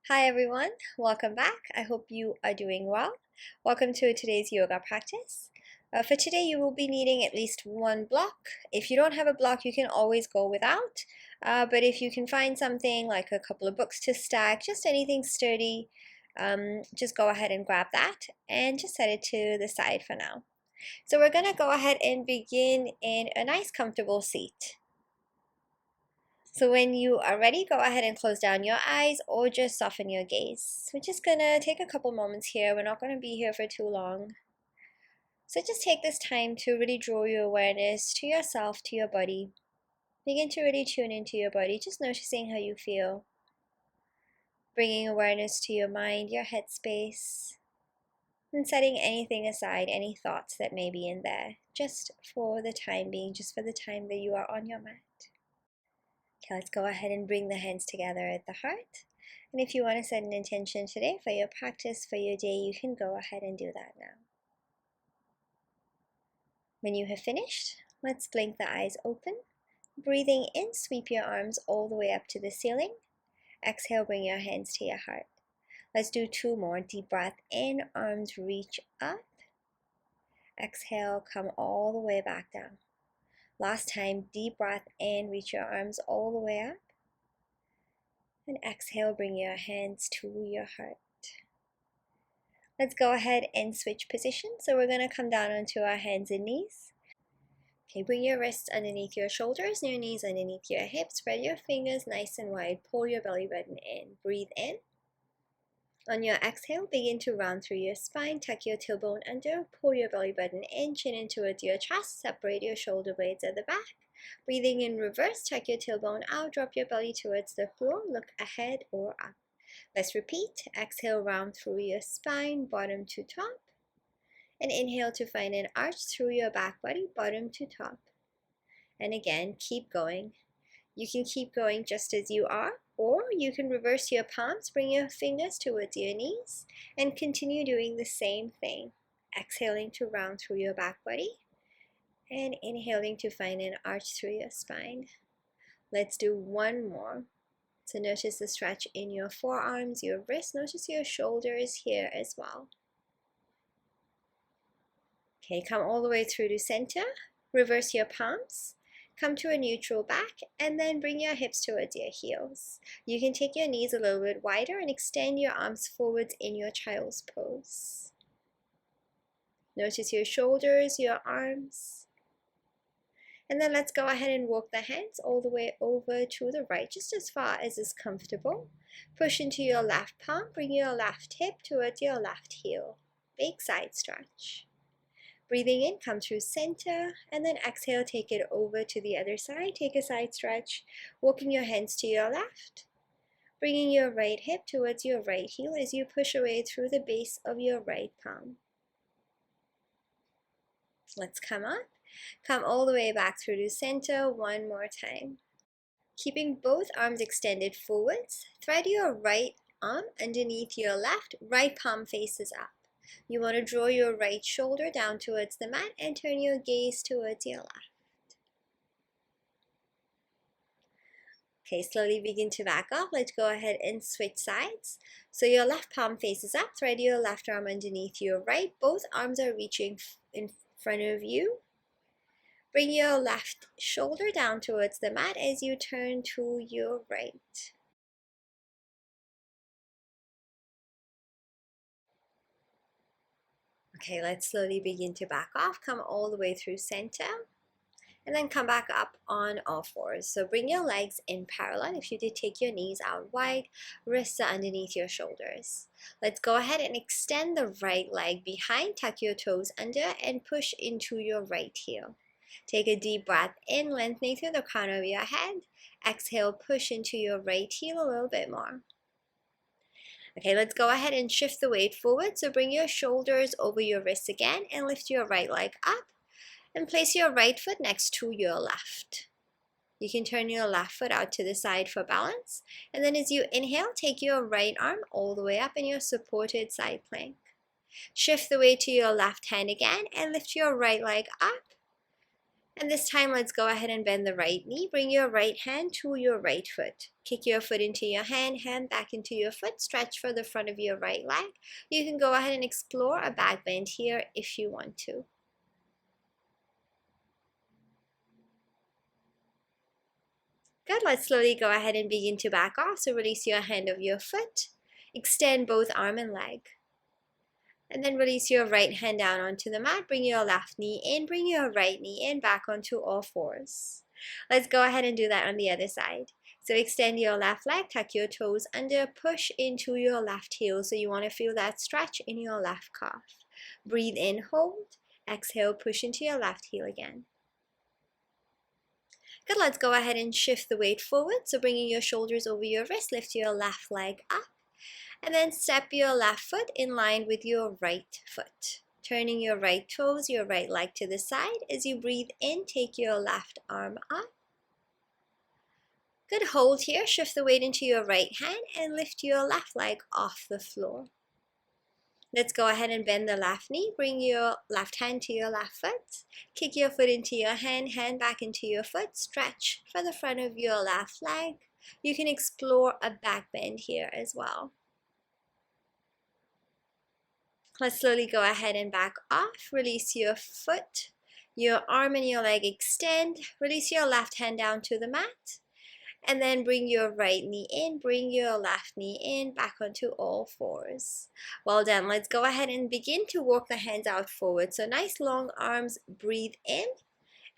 Hi everyone, welcome back. I hope you are doing well. Welcome to today's yoga practice. For today you will be needing at least one block. If you don't have a block, you can always go without. But if you can find something like a couple of books to stack, just anything sturdy, just go ahead and grab that and just set it to the side for now. So we're going to go ahead and begin in a nice comfortable seat. So when you are ready, go ahead and close down your eyes or just soften your gaze. We're just gonna take a couple moments here. We're not gonna be here for too long. So just take this time to really draw your awareness to yourself, to your body. Begin to really tune into your body, just noticing how you feel. Bringing awareness to your mind, your headspace, and setting anything aside, any thoughts that may be in there, just for the time being, just for the time that you are on your mat. Okay, let's go ahead and bring the hands together at the heart. And if you want to set an intention today for your practice, for your day, you can go ahead and do that now. When you have finished, let's blink the eyes open. Breathing in, sweep your arms all the way up to the ceiling. Exhale, bring your hands to your heart. Let's do two more. Deep breath in, arms reach up. Exhale, come all the way back down. Last time, deep breath in, reach your arms all the way up. And exhale, bring your hands to your heart. Let's go ahead and switch positions. So we're going to come down onto our hands and knees. Okay, bring your wrists underneath your shoulders, your knees underneath your hips. Spread your fingers nice and wide. Pull your belly button in. Breathe in. On your exhale, begin to round through your spine. Tuck your tailbone under. Pull your belly button in. Chin in towards your chest. Separate your shoulder blades at the back. Breathing in reverse, tuck your tailbone out, drop your belly towards the floor, look ahead or up. Let's repeat. Exhale, round through your spine, bottom to top. And inhale to find an arch through your back body, bottom to top. And again, keep going. You can keep going just as you are, or you can reverse your palms, bring your fingers towards your knees, and continue doing the same thing. Exhaling to round through your back body. And inhaling to find an arch through your spine. Let's do one more. So notice the stretch in your forearms, your wrists. Notice your shoulders here as well. Okay, come all the way through to center. Reverse your palms. Come to a neutral back and then bring your hips towards your heels. You can take your knees a little bit wider and extend your arms forwards in your child's pose. Notice your shoulders, your arms. And then let's go ahead and walk the hands all the way over to the right, just as far as is comfortable. Push into your left palm, bring your left hip towards your left heel. Big side stretch. Breathing in, come through center, and then exhale, take it over to the other side. Take a side stretch, walking your hands to your left. Bringing your right hip towards your right heel as you push away through the base of your right palm. Let's come up. Come all the way back through to center one more time. Keeping both arms extended forwards, thread your right arm underneath your left, right palm faces up. You want to draw your right shoulder down towards the mat and turn your gaze towards your left. Okay, slowly begin to back off. Let's go ahead and switch sides. So your left palm faces up, thread your left arm underneath your right. Both arms are reaching in front of you. Bring your left shoulder down towards the mat as you turn to your right. Okay, let's slowly begin to back off. Come all the way through center. And then come back up on all fours. So bring your legs in parallel. If you did, take your knees out wide, wrists are underneath your shoulders. Let's go ahead and extend the right leg behind, tuck your toes under, and push into your right heel. Take a deep breath in, lengthening through the crown of your head. Exhale, push into your right heel a little bit more. Okay, let's go ahead and shift the weight forward. So bring your shoulders over your wrists again and lift your right leg up. And place your right foot next to your left. You can turn your left foot out to the side for balance. And then as you inhale, take your right arm all the way up in your supported side plank. Shift the weight to your left hand again and lift your right leg up. And this time, let's go ahead and bend the right knee. Bring your right hand to your right foot. Kick your foot into your hand, hand back into your foot. Stretch for the front of your right leg. You can go ahead and explore a back bend here if you want to. Good, let's slowly go ahead and begin to back off. So release your hand of your foot. Extend both arm and leg. And then release your right hand down onto the mat. Bring your left knee in. Bring your right knee in, back onto all fours. Let's go ahead and do that on the other side. So extend your left leg, tuck your toes under, push into your left heel. So you want to feel that stretch in your left calf. Breathe in, hold. Exhale, push into your left heel again. Good, let's go ahead and shift the weight forward. So bringing your shoulders over your wrist, lift your left leg up. And then step your left foot in line with your right foot. Turning your right toes, your right leg to the side. As you breathe in, take your left arm up. Good, hold here. Shift the weight into your right hand and lift your left leg off the floor. Let's go ahead and bend the left knee. Bring your left hand to your left foot. Kick your foot into your hand, hand back into your foot. Stretch for the front of your left leg. You can explore a back bend here as well. Let's slowly go ahead and back off. Release your foot, your arm and your leg extend. Release your left hand down to the mat. And then bring your right knee in, bring your left knee in, back onto all fours. Well done. Let's go ahead and begin to walk the hands out forward. So nice long arms, breathe in.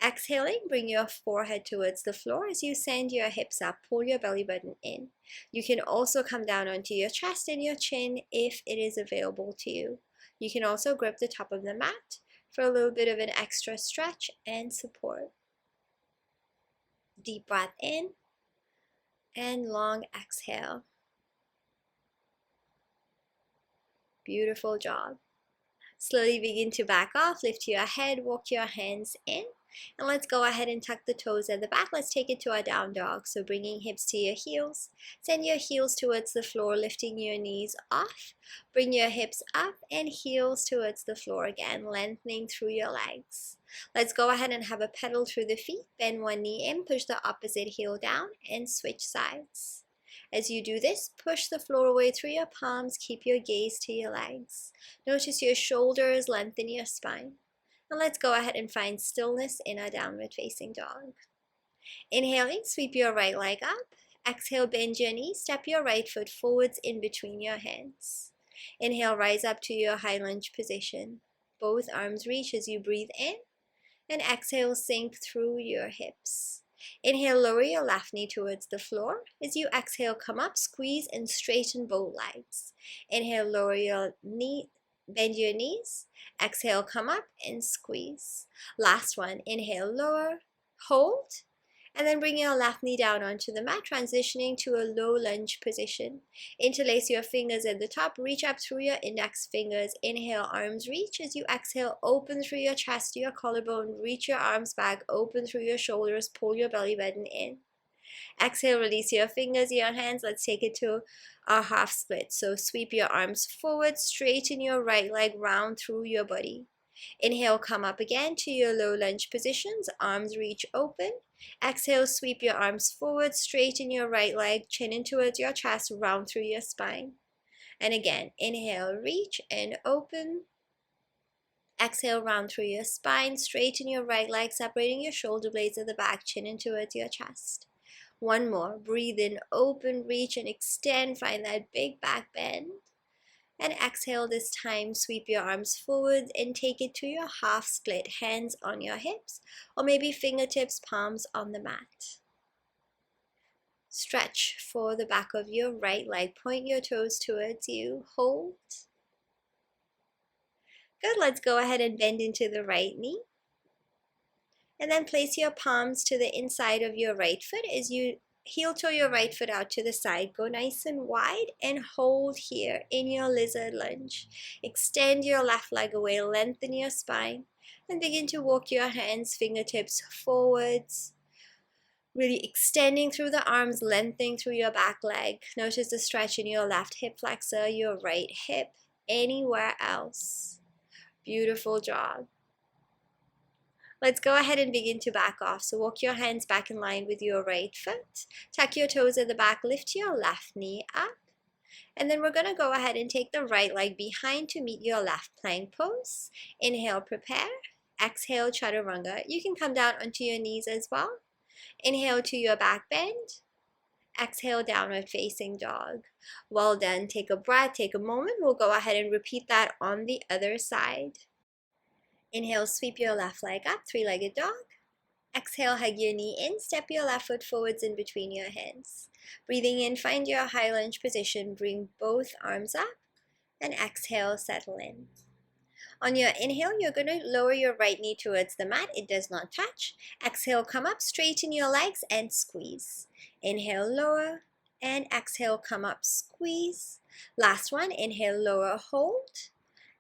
Exhaling, bring your forehead towards the floor as you send your hips up, pull your belly button in. You can also come down onto your chest and your chin if it is available to you. You can also grip the top of the mat for a little bit of an extra stretch and support. Deep breath in and long exhale. Beautiful job. Slowly begin to back off, lift your head, walk your hands in. And let's go ahead and tuck the toes at the back. Let's take it to our down dog. So bringing hips to your heels. Send your heels towards the floor, lifting your knees off. Bring your hips up and heels towards the floor again, lengthening through your legs. Let's go ahead and have a pedal through the feet. Bend one knee in, push the opposite heel down, and switch sides. As you do this, push the floor away through your palms. Keep your gaze to your legs. Notice your shoulders, lengthen your spine. And let's go ahead and find stillness in our downward facing dog. Inhaling, sweep your right leg up. Exhale, bend your knee. Step your right foot forwards in between your hands. Inhale, rise up to your high lunge position. Both arms reach as you breathe in. And exhale, sink through your hips. Inhale, lower your left knee towards the floor. As you exhale, come up, squeeze and straighten both legs. Inhale, lower your knee, bend your knees. Exhale, come up and squeeze. Last one, inhale, lower, hold, and then bring your left knee down onto the mat, transitioning to a low lunge position. Interlace your fingers at the top, reach up through your index fingers. Inhale, arms reach. As you exhale, open through your chest to your collarbone, reach your arms back, open through your shoulders, pull your belly button in. Exhale, release your fingers, your hands. Let's take it to our half split. So sweep your arms forward, straighten your right leg round through your body. Inhale, come up again to your low lunge positions, arms reach open. Exhale, sweep your arms forward, straighten your right leg, chin in towards your chest, round through your spine. And again, inhale, reach and open. Exhale, round through your spine, straighten your right leg, separating your shoulder blades at the back, chin in towards your chest. One more, breathe in, open, reach and extend, find that big back bend. And exhale this time, sweep your arms forward and take it to your half split, hands on your hips, or maybe fingertips, palms on the mat. Stretch for the back of your right leg, point your toes towards you, hold. Good, let's go ahead and bend into the right knee. And then place your palms to the inside of your right foot as you heel toe your right foot out to the side. Go nice and wide and hold here in your lizard lunge. Extend your left leg away, lengthen your spine, and begin to walk your hands, fingertips forwards. Really extending through the arms, lengthening through your back leg. Notice the stretch in your left hip flexor, your right hip, anywhere else. Beautiful job. Let's go ahead and begin to back off. So walk your hands back in line with your right foot. Tuck your toes at the back, lift your left knee up. And then we're going to go ahead and take the right leg behind to meet your left plank pose. Inhale, prepare. Exhale, chaturanga. You can come down onto your knees as well. Inhale to your back bend. Exhale, downward facing dog. Well done. Take a breath, take a moment. We'll go ahead and repeat that on the other side. Inhale, sweep your left leg up, three-legged dog. Exhale, hug your knee in, step your left foot forwards in between your hands. Breathing in, find your high lunge position, bring both arms up, and exhale, settle in. On your inhale, you're going to lower your right knee towards the mat. It does not touch. Exhale, come up, straighten your legs and squeeze. Inhale, lower, and exhale, come up, squeeze. Last one, inhale, lower, hold.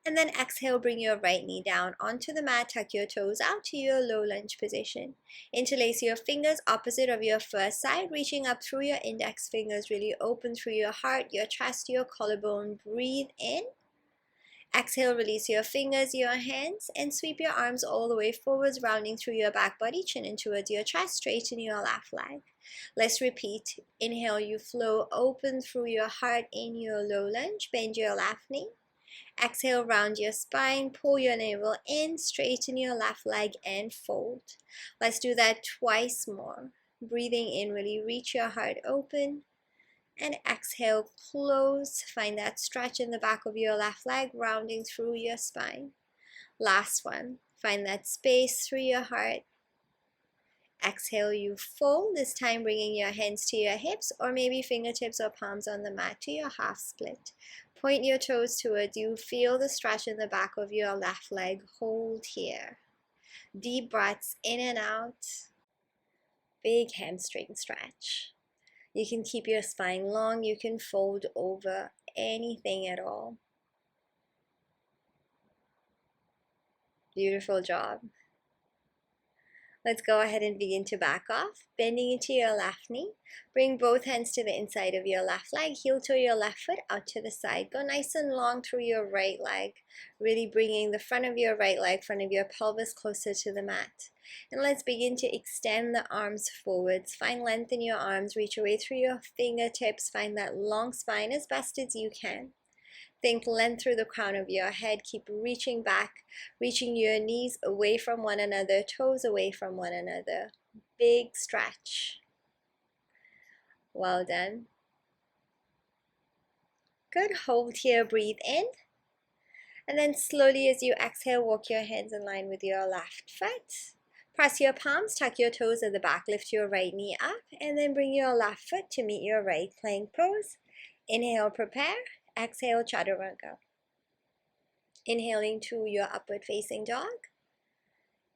And then exhale, bring your right knee down onto the mat, tuck your toes out to your low lunge position. Interlace your fingers opposite of your first side, reaching up through your index fingers, really open through your heart, your chest, your collarbone. Breathe in. Exhale, release your fingers, your hands, and sweep your arms all the way forwards, rounding through your back body, chin in towards your chest, straighten your left leg. Let's repeat. Inhale, you flow open through your heart in your low lunge, bend your left knee. Exhale, round your spine, pull your navel in, straighten your left leg and fold. Let's do that twice more. Breathing in, really reach your heart open. And exhale, close. Find that stretch in the back of your left leg, rounding through your spine. Last one. Find that space through your heart. Exhale, you fold, this time bringing your hands to your hips or maybe fingertips or palms on the mat to your half split. Point your toes towards you. Feel the stretch in the back of your left leg. Hold here. Deep breaths in and out. Big hamstring stretch. You can keep your spine long. You can fold over anything at all. Beautiful job. Let's go ahead and begin to back off, bending into your left knee. Bring both hands to the inside of your left leg, heel toe your left foot out to the side. Go nice and long through your right leg, really bringing the front of your right leg, front of your pelvis closer to the mat. And let's begin to extend the arms forwards. Find length in your arms, reach away through your fingertips, find that long spine as best as you can. Think length through the crown of your head. Keep reaching back, reaching your knees away from one another, toes away from one another. Big stretch. Well done. Good. Hold here, breathe in. And then slowly as you exhale, walk your hands in line with your left foot. Press your palms, tuck your toes at the back, lift your right knee up, and then bring your left foot to meet your right plank pose. Inhale, prepare. Exhale, chaturanga. Inhaling to your upward facing dog.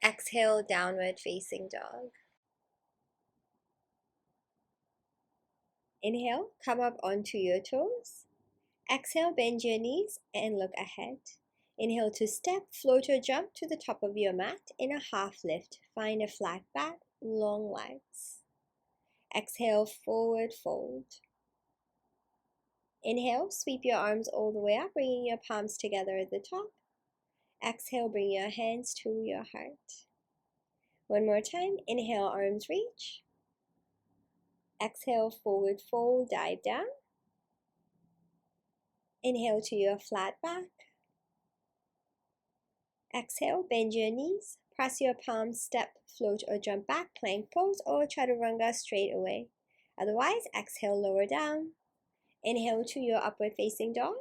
Exhale, downward facing dog. Inhale, come up onto your toes. Exhale, bend your knees and look ahead. Inhale to step, float or jump to the top of your mat in a half lift. Find a flat back, long legs. Exhale, forward fold. Inhale, sweep your arms all the way up, bringing your palms together at the top. Exhale, bring your hands to your heart. One more time. Inhale, arms reach. Exhale, forward fold, dive down. Inhale to your flat back. Exhale, bend your knees. Press your palms, step, float or jump back, plank pose or chaturanga straight away. Otherwise, exhale, lower down. Inhale to your upward facing dog.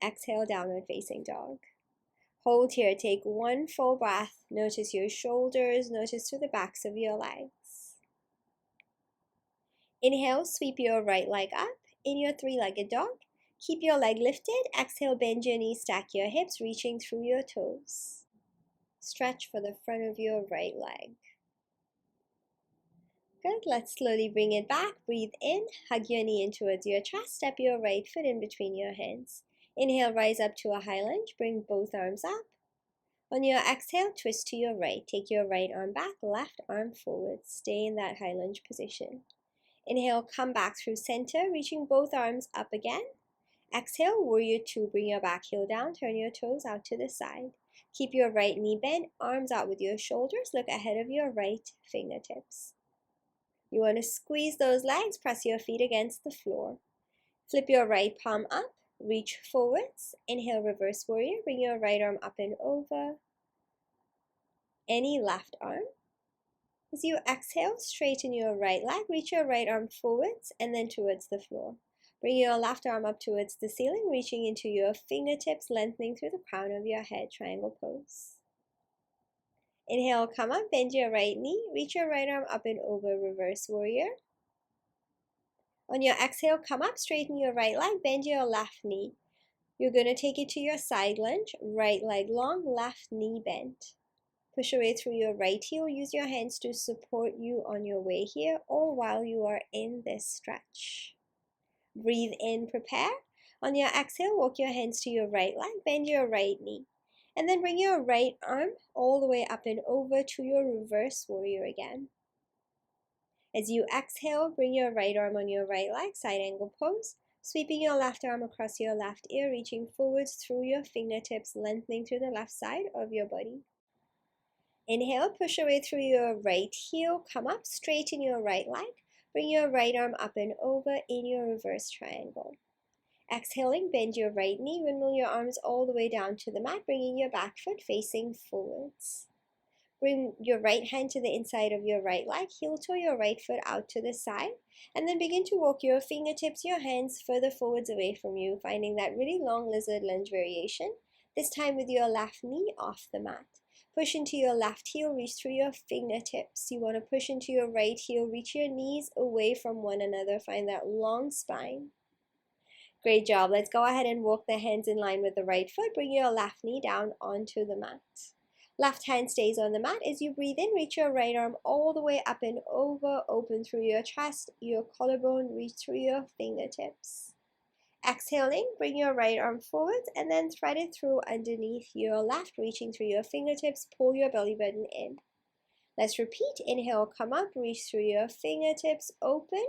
Exhale, downward facing dog. Hold here, take one full breath. Notice your shoulders, notice to the backs of your legs. Inhale, sweep your right leg up in your three-legged dog. Keep your leg lifted. Exhale, bend your knees, stack your hips, reaching through your toes. Stretch for the front of your right leg. Good. Let's slowly bring it back. Breathe in. Hug your knee in towards your chest. Step your right foot in between your hands. Inhale, rise up to a high lunge. Bring both arms up. On your exhale, twist to your right. Take your right arm back, left arm forward. Stay in that high lunge position. Inhale, come back through center, reaching both arms up again. Exhale, warrior two. Bring your back heel down. Turn your toes out to the side. Keep your right knee bent, arms out with your shoulders, look ahead of your right fingertips. You want to squeeze those legs, press your feet against the floor. Flip your right palm up, reach forwards, inhale reverse warrior, bring your right arm up and over, any left arm. As you exhale, straighten your right leg, reach your right arm forwards and then towards the floor. Bring your left arm up towards the ceiling, reaching into your fingertips, lengthening through the crown of your head, triangle pose. Inhale, come up, bend your right knee, reach your right arm up and over, reverse warrior. On your exhale, come up, straighten your right leg, bend your left knee. You're going to take it to your side lunge, right leg long, left knee bent. Push away through your right heel, use your hands to support you on your way here or while you are in this stretch. Breathe in, prepare. On your exhale, walk your hands to your right leg, bend your right knee. And then bring your right arm all the way up and over to your reverse warrior again. As you exhale, bring your right arm on your right leg, side angle pose. Sweeping your left arm across your left ear, reaching forwards through your fingertips, lengthening through the left side of your body. Inhale, push away through your right heel, come up, straighten your right leg. Bring your right arm up and over in your reverse triangle. Exhaling, bend your right knee, windmill your arms all the way down to the mat, bringing your back foot facing forwards. Bring your right hand to the inside of your right leg, heel toe your right foot out to the side, and then begin to walk your fingertips, your hands further forwards away from you, finding that really long lizard lunge variation, this time with your left knee off the mat. Push into your left heel, reach through your fingertips. You want to push into your right heel, reach your knees away from one another, find that long spine. Great job. Let's go ahead and walk the hands in line with the right foot. Bring your left knee down onto the mat. Left hand stays on the mat. As you breathe in, reach your right arm all the way up and over, open through your chest, your collarbone, reach through your fingertips. Exhaling, bring your right arm forwards and then thread it through underneath your left, reaching through your fingertips, pull your belly button in. Let's repeat. Inhale, come up, reach through your fingertips, open.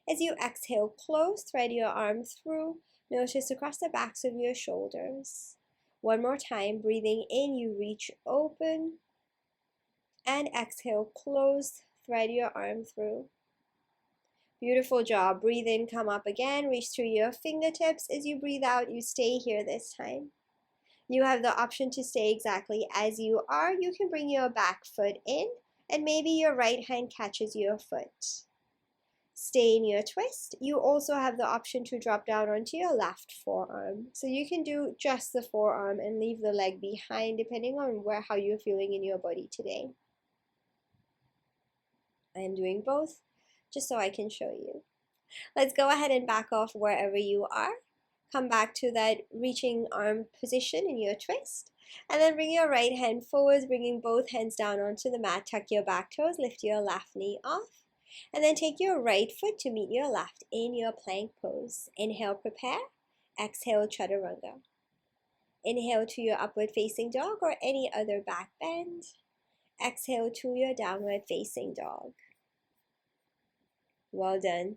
As you exhale, close, thread your arm through, notice across the backs of your shoulders. One more time, breathing in, you reach open, and exhale, close, thread your arm through. Beautiful job. Breathe in, come up again, reach through your fingertips. As you breathe out, you stay here this time. You have the option to stay exactly as you are. You can bring your back foot in, and maybe your right hand catches your foot. Stay in your twist. You also have the option to drop down onto your left forearm. So you can do just the forearm and leave the leg behind depending on how you're feeling in your body today. I am doing both just so I can show you. Let's go ahead and back off wherever you are. Come back to that reaching arm position in your twist. And then bring your right hand forwards, bringing both hands down onto the mat. Tuck your back toes, lift your left knee off. And then take your right foot to meet your left in your plank pose. Inhale, prepare. Exhale, chaturanga. Inhale to your upward facing dog or any other back bend. Exhale to your downward facing dog. Well done.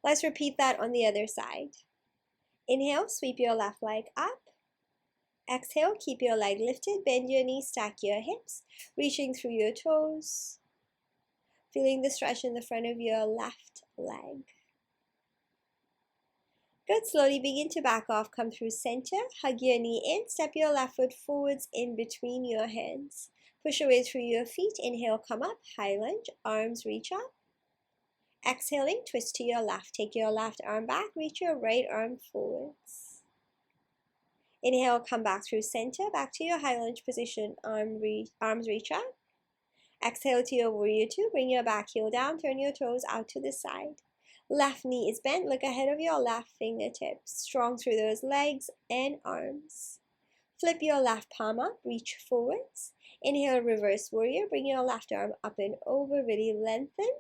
Let's repeat that on the other side. Inhale, sweep your left leg up. Exhale, keep your leg lifted, bend your knees, stack your hips, reaching through your toes. Feeling the stretch in the front of your left leg. Good. Slowly begin to back off. Come through center. Hug your knee in. Step your left foot forwards in between your hands. Push away through your feet. Inhale, come up. High lunge. Arms reach up. Exhaling, twist to your left. Take your left arm back. Reach your right arm forwards. Inhale, come back through center. Back to your high lunge position. Arms reach up. Exhale to your warrior two. Bring your back heel down. Turn your toes out to the side. Left knee is bent. Look ahead of your left fingertips. Strong through those legs and arms. Flip your left palm up. Reach forwards. Inhale, reverse warrior. Bring your left arm up and over. Really lengthen.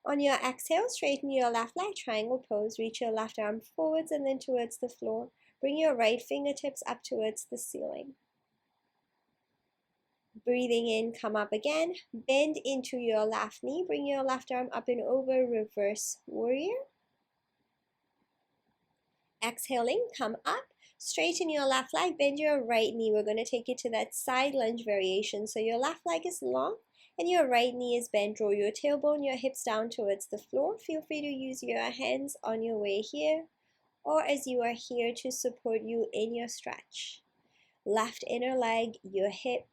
On your exhale, straighten your left leg. Triangle pose. Reach your left arm forwards and then towards the floor. Bring your right fingertips up towards the ceiling. Breathing in, come up again. Bend into your left knee. Bring your left arm up and over, reverse warrior. Exhaling, come up. Straighten your left leg, bend your right knee. We're going to take it to that side lunge variation. So your left leg is long and your right knee is bent. Draw your tailbone, your hips down towards the floor. Feel free to use your hands on your way here or as you are here to support you in your stretch. Left inner leg, your hip.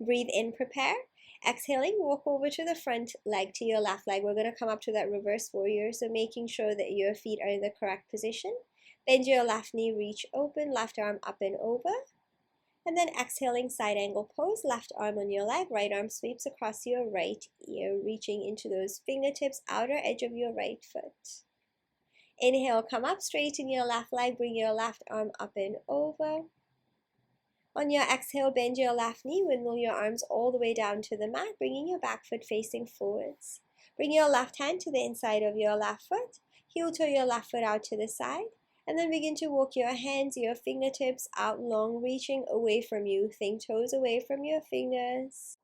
Breathe in, prepare. Exhaling, walk over to the front leg to your left leg. We're going to come up to that reverse warrior, so making sure that your feet are in the correct position. Bend your left knee, reach open, left arm up and over. And then exhaling, side angle pose, left arm on your leg, right arm sweeps across your right ear, reaching into those fingertips, outer edge of your right foot. Inhale, come up, straighten your left leg, bring your left arm up and over. On your exhale, bend your left knee, windmill your arms all the way down to the mat, bringing your back foot facing forwards. Bring your left hand to the inside of your left foot, heel toe your left foot out to the side, and then begin to walk your hands, your fingertips out long, reaching away from you. Think toes away from your fingers.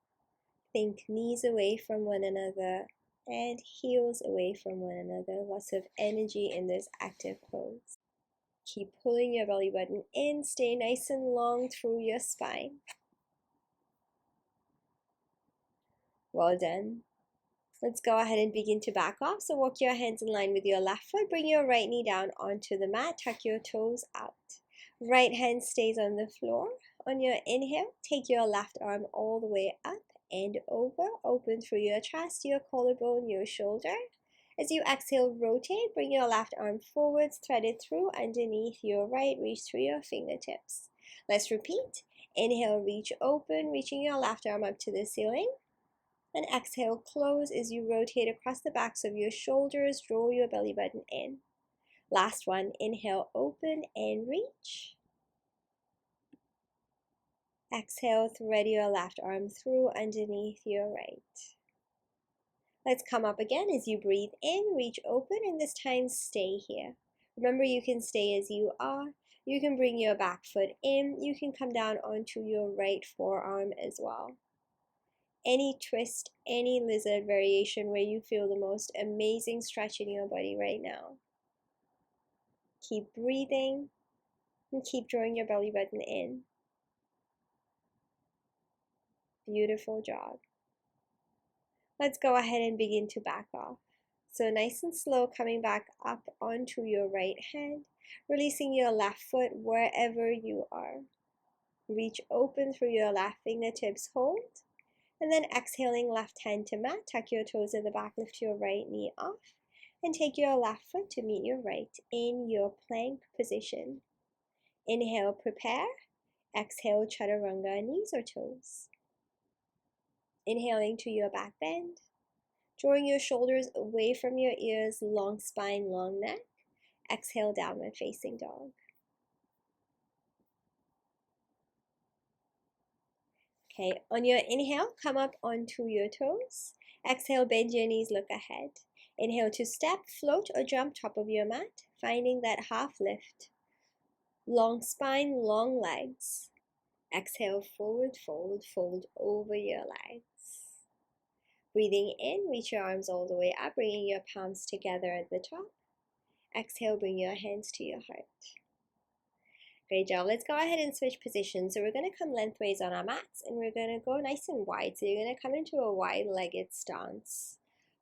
Think knees away from one another and heels away from one another. Lots of energy in this active pose. Keep pulling your belly button in. Stay nice and long through your spine. Well done. Let's go ahead and begin to back off. So walk your hands in line with your left foot. Bring your right knee down onto the mat. Tuck your toes out. Right hand stays on the floor. On your inhale, take your left arm all the way up and over. Open through your chest, your collarbone, your shoulder. As you exhale, rotate. Bring your left arm forwards, thread it through underneath your right. Reach through your fingertips. Let's repeat. Inhale, reach open, reaching your left arm up to the ceiling. And exhale, close as you rotate across the backs of your shoulders. Draw your belly button in. Last one. Inhale, open and reach. Exhale, thread your left arm through underneath your right. Let's come up again as you breathe in, reach open, and this time stay here. Remember, you can stay as you are. You can bring your back foot in. You can come down onto your right forearm as well. Any twist, any lizard variation where you feel the most amazing stretch in your body right now. Keep breathing and keep drawing your belly button in. Beautiful job. Let's go ahead and begin to back off. So nice and slow, coming back up onto your right hand, releasing your left foot wherever you are. Reach open through your left fingertips, hold, and then exhaling, left hand to mat, tuck your toes in the back, lift your right knee off, and take your left foot to meet your right in your plank position. Inhale, prepare. Exhale, chaturanga, knees or toes. Inhaling to your back bend. Drawing your shoulders away from your ears, long spine, long neck. Exhale, downward facing dog. Okay, on your inhale, come up onto your toes. Exhale, bend your knees, look ahead. Inhale to step, float or jump top of your mat, finding that half lift. Long spine, long legs. Exhale, forward fold, fold over your legs. Breathing in, reach your arms all the way up, bringing your palms together at the top. Exhale, bring your hands to your heart. Great job. Let's go ahead and switch positions. So we're going to come lengthways on our mats and we're going to go nice and wide. So you're going to come into a wide-legged stance,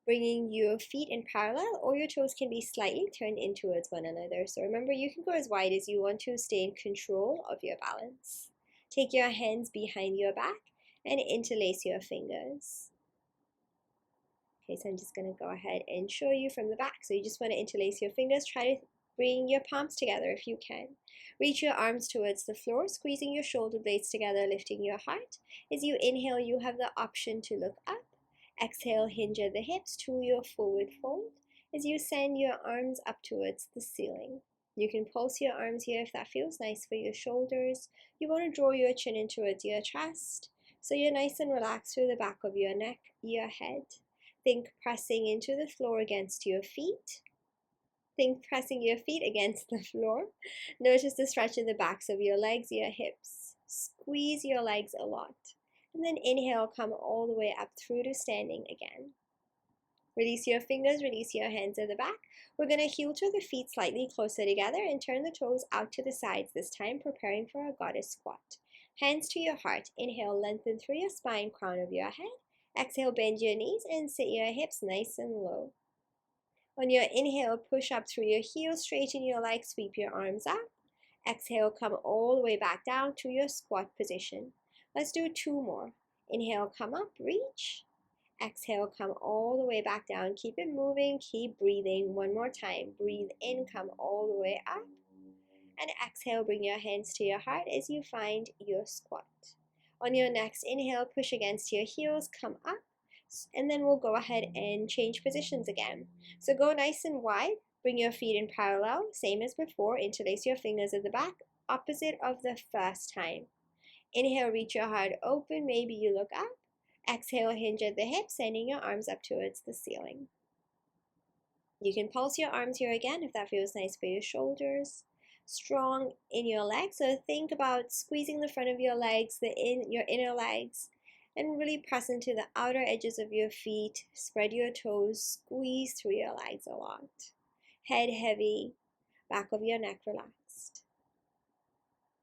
bringing your feet in parallel, or your toes can be slightly turned in towards one another. So remember, you can go as wide as you want to. Stay in control of your balance. Take your hands behind your back and interlace your fingers. Okay, so I'm just going to go ahead and show you from the back. So you just want to interlace your fingers. Try to bring your palms together if you can. Reach your arms towards the floor, squeezing your shoulder blades together, lifting your heart. As you inhale, you have the option to look up. Exhale, hinge at the hips to your forward fold. As you send your arms up towards the ceiling. You can pulse your arms here if that feels nice for your shoulders. You want to draw your chin in towards your chest, so you're nice and relaxed through the back of your neck, your head. Think pressing into the floor against your feet. Think pressing your feet against the floor. Notice the stretch in the backs of your legs, your hips. Squeeze your legs a lot. And then inhale, come all the way up through to standing again. Release your fingers, release your hands at the back. We're going to heel to the feet slightly closer together and turn the toes out to the sides this time, preparing for a goddess squat. Hands to your heart. Inhale, lengthen through your spine, crown of your head. Exhale, bend your knees and sit your hips nice and low. On your inhale, push up through your heels, straighten your legs, sweep your arms up. Exhale, come all the way back down to your squat position. Let's do 2 more. Inhale, come up, reach. Exhale, come all the way back down. Keep it moving, keep breathing. 1 more time. Breathe in, come all the way up. And exhale, bring your hands to your heart as you find your squat. On your next inhale, push against your heels, come up. And then we'll go ahead and change positions again. So go nice and wide. Bring your feet in parallel, same as before. Interlace your fingers at the back, opposite of the first time. Inhale, reach your heart open. Maybe you look up. Exhale, hinge at the hips, sending your arms up towards the ceiling. You can pulse your arms here again if that feels nice for your shoulders. Strong in your legs, so think about squeezing the front of your legs, your inner legs, and really press into the outer edges of your feet. Spread your toes, squeeze through your legs a lot. Head heavy, back of your neck relaxed.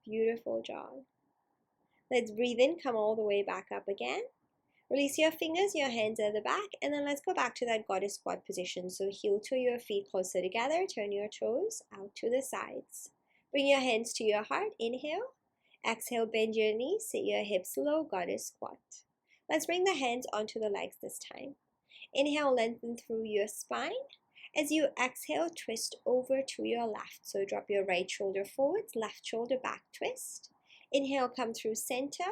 Beautiful job. Let's breathe in, come all the way back up again. Release your fingers, your hands at the back, and then let's go back to that goddess squat position. So heel to your feet closer together, turn your toes out to the sides. Bring your hands to your heart, inhale. Exhale, bend your knees, sit your hips low, goddess squat. Let's bring the hands onto the legs this time. Inhale, lengthen through your spine. As you exhale, twist over to your left. So drop your right shoulder forwards, left shoulder back twist. Inhale, come through center.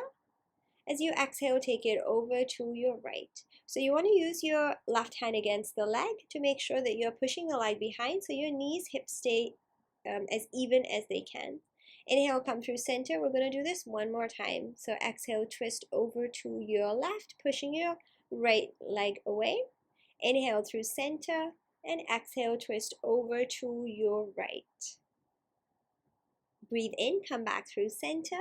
As you exhale, take it over to your right. So you want to use your left hand against the leg to make sure that you're pushing the leg behind so your knees, hips stay as even as they can. Inhale, come through center. We're going to do this 1 more time. So exhale, twist over to your left, pushing your right leg away. Inhale through center and exhale, twist over to your right. Breathe in, come back through center.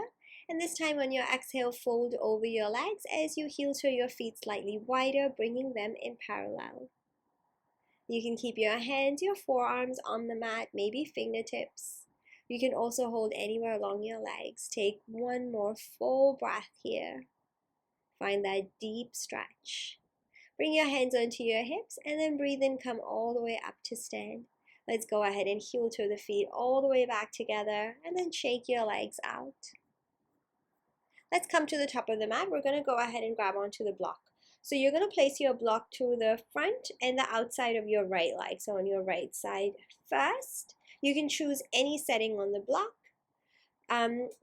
And this time on your exhale, fold over your legs as you heel to your feet slightly wider, bringing them in parallel. You can keep your hands, your forearms on the mat, maybe fingertips. You can also hold anywhere along your legs. Take 1 more full breath here. Find that deep stretch. Bring your hands onto your hips and then breathe in, come all the way up to stand. Let's go ahead and heel to the feet all the way back together and then shake your legs out. Let's come to the top of the mat. We're going to go ahead and grab onto the block. So you're going to place your block to the front and the outside of your right leg. So on your right side first. You can choose any setting on the block.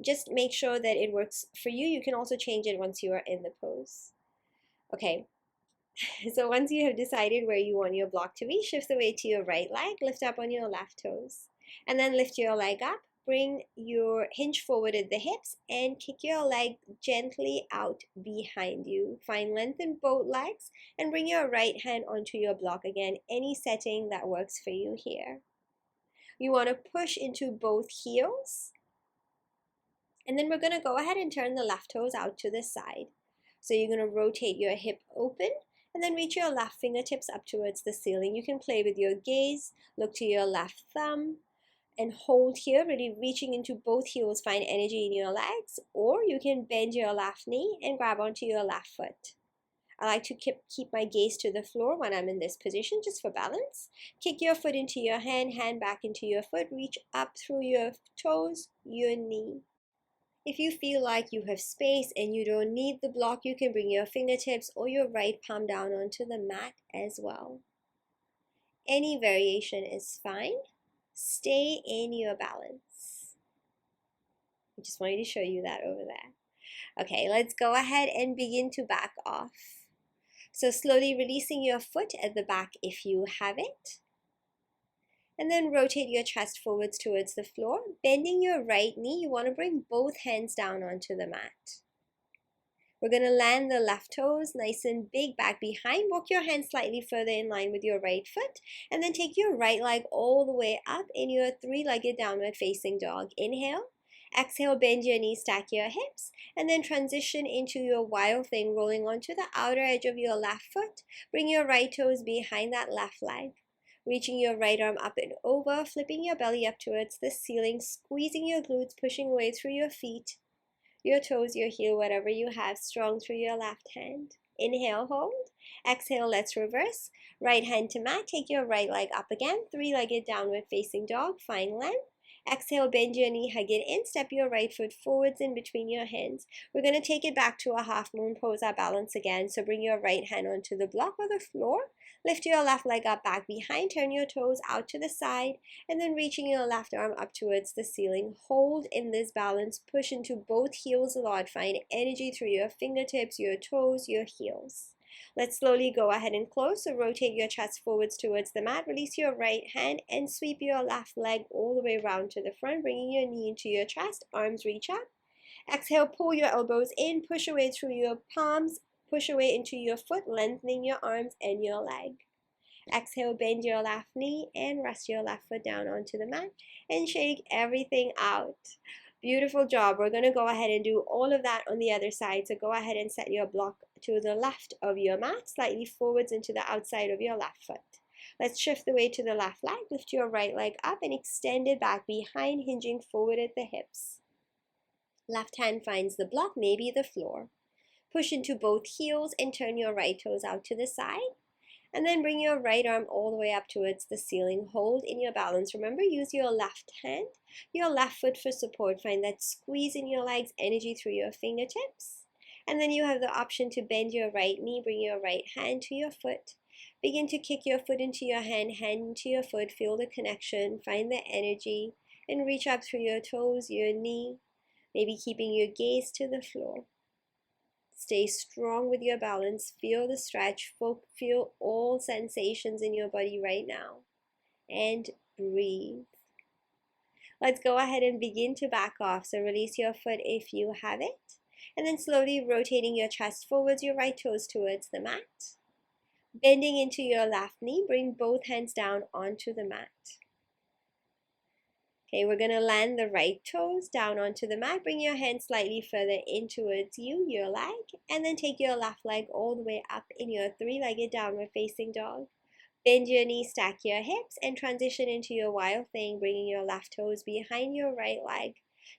Just make sure that it works for you. You can also change it once you are in the pose. Okay. So once you have decided where you want your block to be, shift the weight to your right leg, lift up on your left toes, and then lift your leg up. Bring your hinge forward at the hips and kick your leg gently out behind you. Find length in both legs and bring your right hand onto your block again. Any setting that works for you here. You want to push into both heels. And then we're going to go ahead and turn the left toes out to the side. So you're going to rotate your hip open and then reach your left fingertips up towards the ceiling. You can play with your gaze, look to your left thumb, and hold here, really reaching into both heels, find energy in your legs, or you can bend your left knee and grab onto your left foot. I like to keep my gaze to the floor when I'm in this position, just for balance. Kick your foot into your hand, hand back into your foot, reach up through your toes, your knee. If you feel like you have space and you don't need the block, you can bring your fingertips or your right palm down onto the mat as well. Any variation is fine. Stay in your balance. I just wanted to show you that over there. Okay, let's go ahead and begin to back off. So slowly releasing your foot at the back if you have it. And then rotate your chest forwards towards the floor. Bending your right knee, you want to bring both hands down onto the mat. We're going to land the left toes nice and big back behind. Walk your hands slightly further in line with your right foot. And then take your right leg all the way up in your 3-legged downward facing dog. Inhale. Exhale, bend your knees, stack your hips, and then transition into your wild thing, rolling onto the outer edge of your left foot. Bring your right toes behind that left leg. Reaching your right arm up and over, flipping your belly up towards the ceiling, squeezing your glutes, pushing away through your feet, your toes, your heel, whatever you have, strong through your left hand. Inhale, hold. Exhale, let's reverse. Right hand to mat. Take your right leg up again. Three-legged downward facing dog. Find length. Exhale, bend your knee, hug it in. Step your right foot forwards in between your hands. We're going to take it back to a half moon pose, our balance again. So bring your right hand onto the block or the floor. Lift your left leg up back behind. Turn your toes out to the side. And then reaching your left arm up towards the ceiling. Hold in this balance. Push into both heels a lot. Find energy through your fingertips, your toes, your heels. Let's slowly go ahead and close. So rotate your chest forwards towards the mat. Release your right hand and sweep your left leg all the way around to the front, bringing your knee into your chest. Arms reach up. Exhale, pull your elbows in. Push away through your palms. Push away into your foot, lengthening your arms and your leg. Exhale, bend your left knee and rest your left foot down onto the mat and shake everything out. Beautiful job. We're going to go ahead and do all of that on the other side. So go ahead and set your block to the left of your mat, slightly forwards into the outside of your left foot. Let's shift the weight to the left leg. Lift your right leg up and extend it back behind, hinging forward at the hips. Left hand finds the block, maybe the floor. Push into both heels and turn your right toes out to the side. And then bring your right arm all the way up towards the ceiling. Hold in your balance. Remember, use your left hand, your left foot for support. Find that squeeze in your legs, energy through your fingertips. And then you have the option to bend your right knee, bring your right hand to your foot. Begin to kick your foot into your hand, hand into your foot. Feel the connection, find the energy, and reach up through your toes, your knee, maybe keeping your gaze to the floor. Stay strong with your balance. Feel the stretch. Feel all sensations in your body right now. And breathe. Let's go ahead and begin to back off. So release your foot if you have it. And then slowly rotating your chest forwards, your right toes towards the mat. Bending into your left knee. Bring both hands down onto the mat. Okay, we're going to land the right toes down onto the mat. Bring your hand slightly further in towards you, your leg, and then take your left leg all the way up in your three-legged downward facing dog. Bend your knees, stack your hips, and transition into your wild thing, bringing your left toes behind your right leg,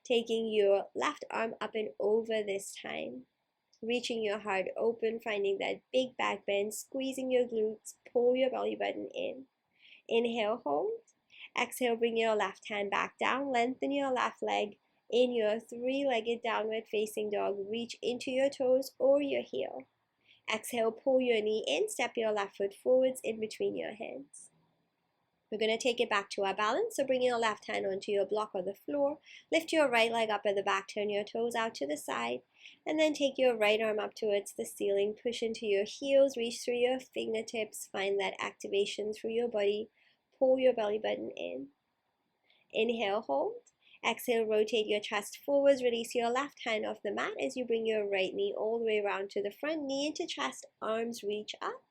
taking your left arm up and over this time. Reaching your heart open, finding that big back bend, squeezing your glutes, pull your belly button in. Inhale, hold. Exhale, bring your left hand back down. Lengthen your left leg in your three-legged downward facing dog. Reach into your toes or your heel. Exhale, pull your knee in. Step your left foot forwards in between your hands. We're going to take it back to our balance. So bring your left hand onto your block or the floor. Lift your right leg up at the back. Turn your toes out to the side. And then take your right arm up towards the ceiling. Push into your heels. Reach through your fingertips. Find that activation through your body. Pull your belly button in. Inhale, hold. Exhale, rotate your chest forwards. Release your left hand off the mat as you bring your right knee all the way around to the front. Knee into chest, arms reach up.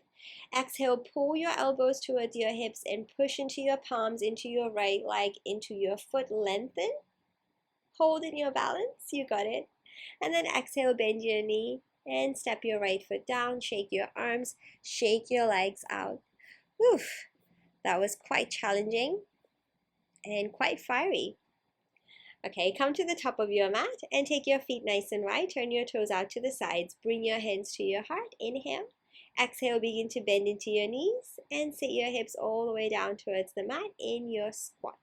Exhale, pull your elbows towards your hips and push into your palms, into your right leg, into your foot. Lengthen. Hold in your balance. You got it. And then exhale, bend your knee and step your right foot down. Shake your arms. Shake your legs out. Oof. That was quite challenging and quite fiery. Okay, come to the top of your mat and take your feet nice and wide. Turn your toes out to the sides. Bring your hands to your heart. Inhale. Exhale, begin to bend into your knees and sit your hips all the way down towards the mat in your squat.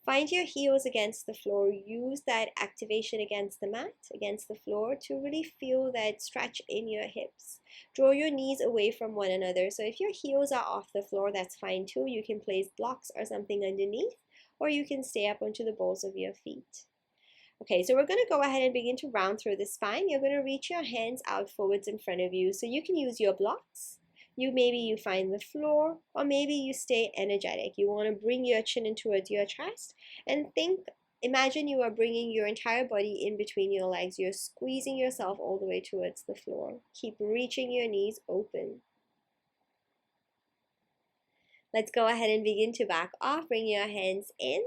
Find your heels against the floor. Use that activation against the mat, against the floor, to really feel that stretch in your hips. Draw your knees away from one another. So if your heels are off the floor, that's fine too. You can place blocks or something underneath, or you can stay up onto the balls of your feet. Okay, so we're going to go ahead and begin to round through the spine. You're going to reach your hands out forwards in front of you. So you can use your blocks. Maybe you find the floor, or maybe you stay energetic. You want to bring your chin in towards your chest and imagine you are bringing your entire body in between your legs. You're squeezing yourself all the way towards the floor. Keep reaching your knees open. Let's go ahead and begin to back off. Bring your hands in.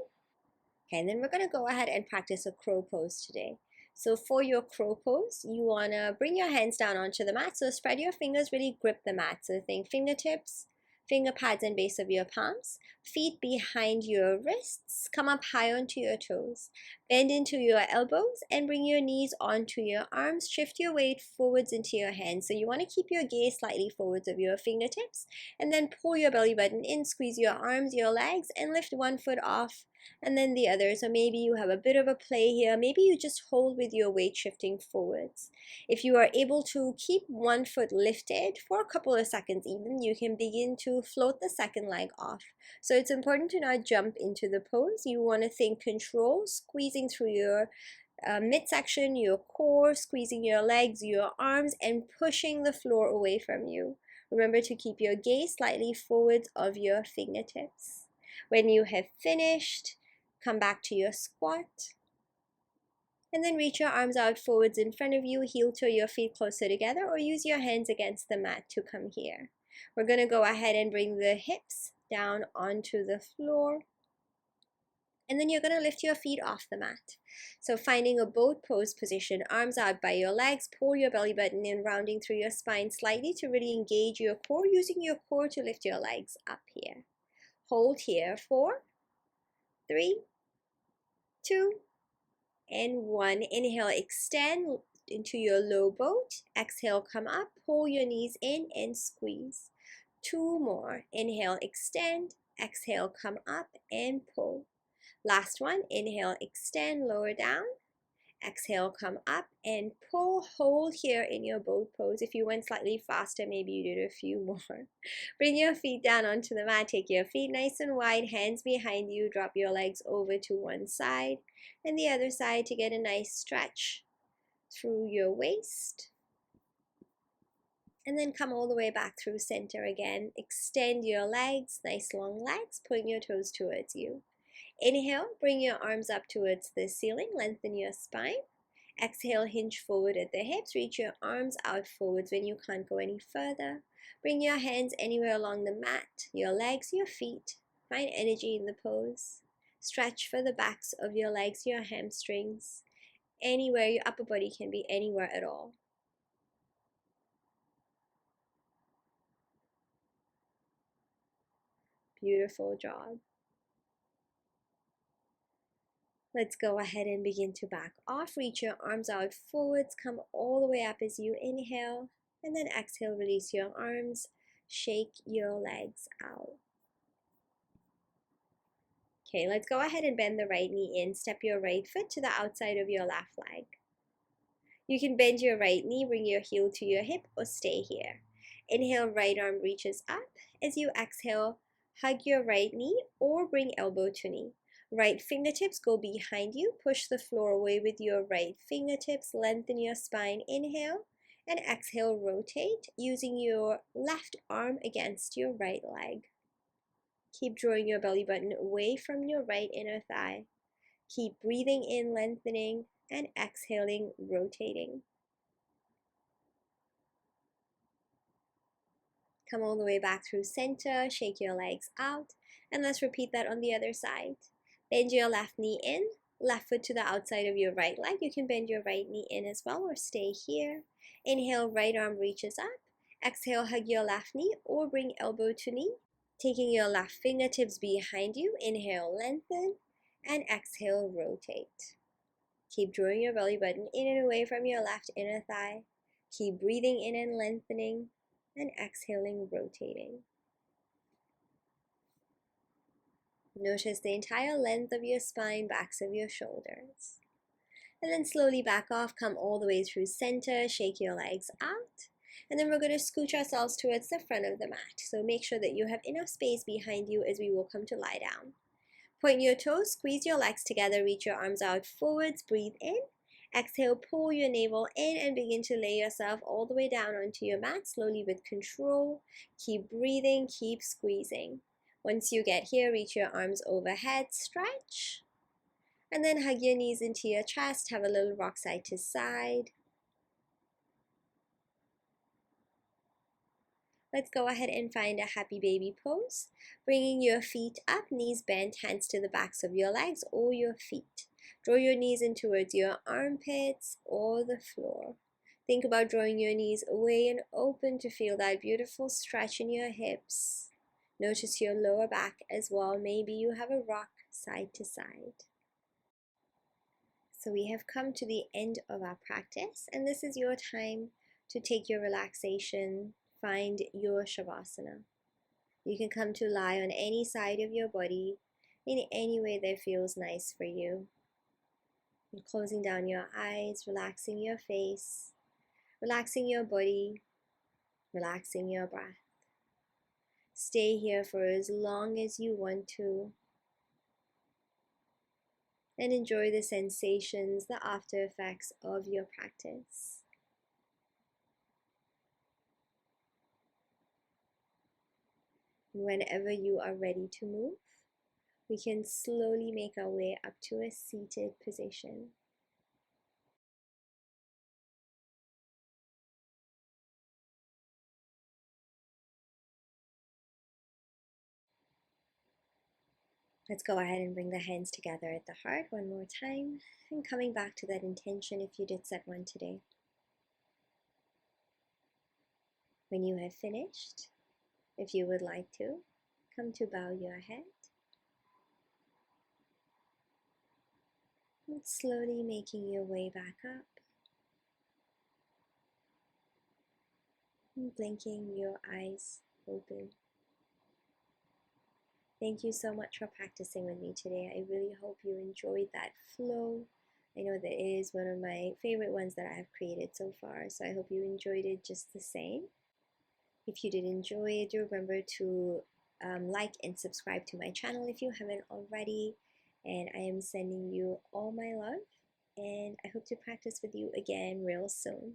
Okay, and then we're going to go ahead and practice a crow pose today. So for your crow pose, you want to bring your hands down onto the mat. So spread your fingers, really grip the mat. So think fingertips, finger pads and base of your palms, feet behind your wrists, come up high onto your toes, bend into your elbows and bring your knees onto your arms, shift your weight forwards into your hands. So you want to keep your gaze slightly forwards of your fingertips and then pull your belly button in, squeeze your arms, your legs and lift one foot off and then the other. So maybe you have a bit of a play here, maybe you just hold with your weight shifting forwards. If you are able to keep one foot lifted for a couple of seconds even, you can begin to float the second leg off. So it's important to not jump into the pose. You want to think control, squeezing through your midsection, your core, squeezing your legs, your arms, and pushing the floor away from you. Remember to keep your gaze slightly forwards of your fingertips. When you have finished, come back to your squat. And then reach your arms out forwards in front of you, heel toe your feet closer together, or use your hands against the mat to come here. We're going to go ahead and bring the hips down onto the floor. And then you're going to lift your feet off the mat. So finding a boat pose position, arms out by your legs, pull your belly button in, rounding through your spine slightly to really engage your core, using your core to lift your legs up here. Hold here, 4, 3, 2, and 1. Inhale, extend into your low boat. Exhale, come up, pull your knees in and squeeze. 2 more. Inhale, extend. Exhale, come up and pull. Last one. Inhale, extend, lower down. Exhale, come up and pull. Hold here in your boat pose. If you went slightly faster, maybe you did a few more. Bring your feet down onto the mat. Take your feet nice and wide, hands behind you. Drop your legs over to one side and the other side to get a nice stretch through your waist. And then come all the way back through center again. Extend your legs, nice long legs, pulling your toes towards you. Inhale, bring your arms up towards the ceiling, lengthen your spine. Exhale, hinge forward at the hips, reach your arms out forwards when you can't go any further. Bring your hands anywhere along the mat, your legs, your feet. Find energy in the pose. Stretch for the backs of your legs, your hamstrings. Anywhere, your upper body can be anywhere at all. Beautiful job. Let's go ahead and begin to back off. Reach your arms out forwards. Come all the way up as you inhale. And then exhale, release your arms. Shake your legs out. Okay, let's go ahead and bend the right knee in. Step your right foot to the outside of your left leg. You can bend your right knee, bring your heel to your hip, or stay here. Inhale, right arm reaches up. As you exhale, hug your right knee or bring elbow to knee. Right fingertips go behind you. Push the floor away with your right fingertips. Lengthen your spine. Inhale and exhale, rotate using your left arm against your right leg. Keep drawing your belly button away from your right inner thigh. Keep breathing in, lengthening, and exhaling, rotating. Come all the way back through center. Shake your legs out. And let's repeat that on the other side. Bend your left knee in, left foot to the outside of your right leg. You can bend your right knee in as well or stay here. Inhale, right arm reaches up. Exhale, hug your left knee or bring elbow to knee. Taking your left fingertips behind you. Inhale, lengthen, and exhale, rotate. Keep drawing your belly button in and away from your left inner thigh. Keep breathing in and lengthening, and exhaling, rotating. Notice the entire length of your spine, backs of your shoulders. And then slowly back off, come all the way through center, shake your legs out. And then we're going to scooch ourselves towards the front of the mat. So make sure that you have enough space behind you as we will come to lie down. Point your toes, squeeze your legs together, reach your arms out forwards, breathe in. Exhale, pull your navel in and begin to lay yourself all the way down onto your mat, slowly with control. Keep breathing, keep squeezing. Once you get here, reach your arms overhead, stretch, and then hug your knees into your chest, have a little rock side to side. Let's go ahead and find a happy baby pose. Bringing your feet up, knees bent, hands to the backs of your legs or your feet. Draw your knees in towards your armpits or the floor. Think about drawing your knees away and open to feel that beautiful stretch in your hips. Notice your lower back as well. Maybe you have a rock side to side. So we have come to the end of our practice, and this is your time to take your relaxation. Find your shavasana. You can come to lie on any side of your body in any way that feels nice for you. And closing down your eyes, relaxing your face, relaxing your body, relaxing your breath. Stay here for as long as you want to and enjoy the sensations, the after effects of your practice. Whenever you are ready to move, we can slowly make our way up to a seated position. Let's go ahead and bring the hands together at the heart one more time, and coming back to that intention if you did set one today. When you have finished, if you would like to, come to bow your head. And slowly making your way back up. And blinking your eyes open. Thank you so much for practicing with me today. I really hope you enjoyed that flow. I know that it is one of my favorite ones that I have created so far, so I hope you enjoyed it just the same. If you did enjoy it, do remember to like and subscribe to my channel if you haven't already. And I am sending you all my love, and I hope to practice with you again real soon.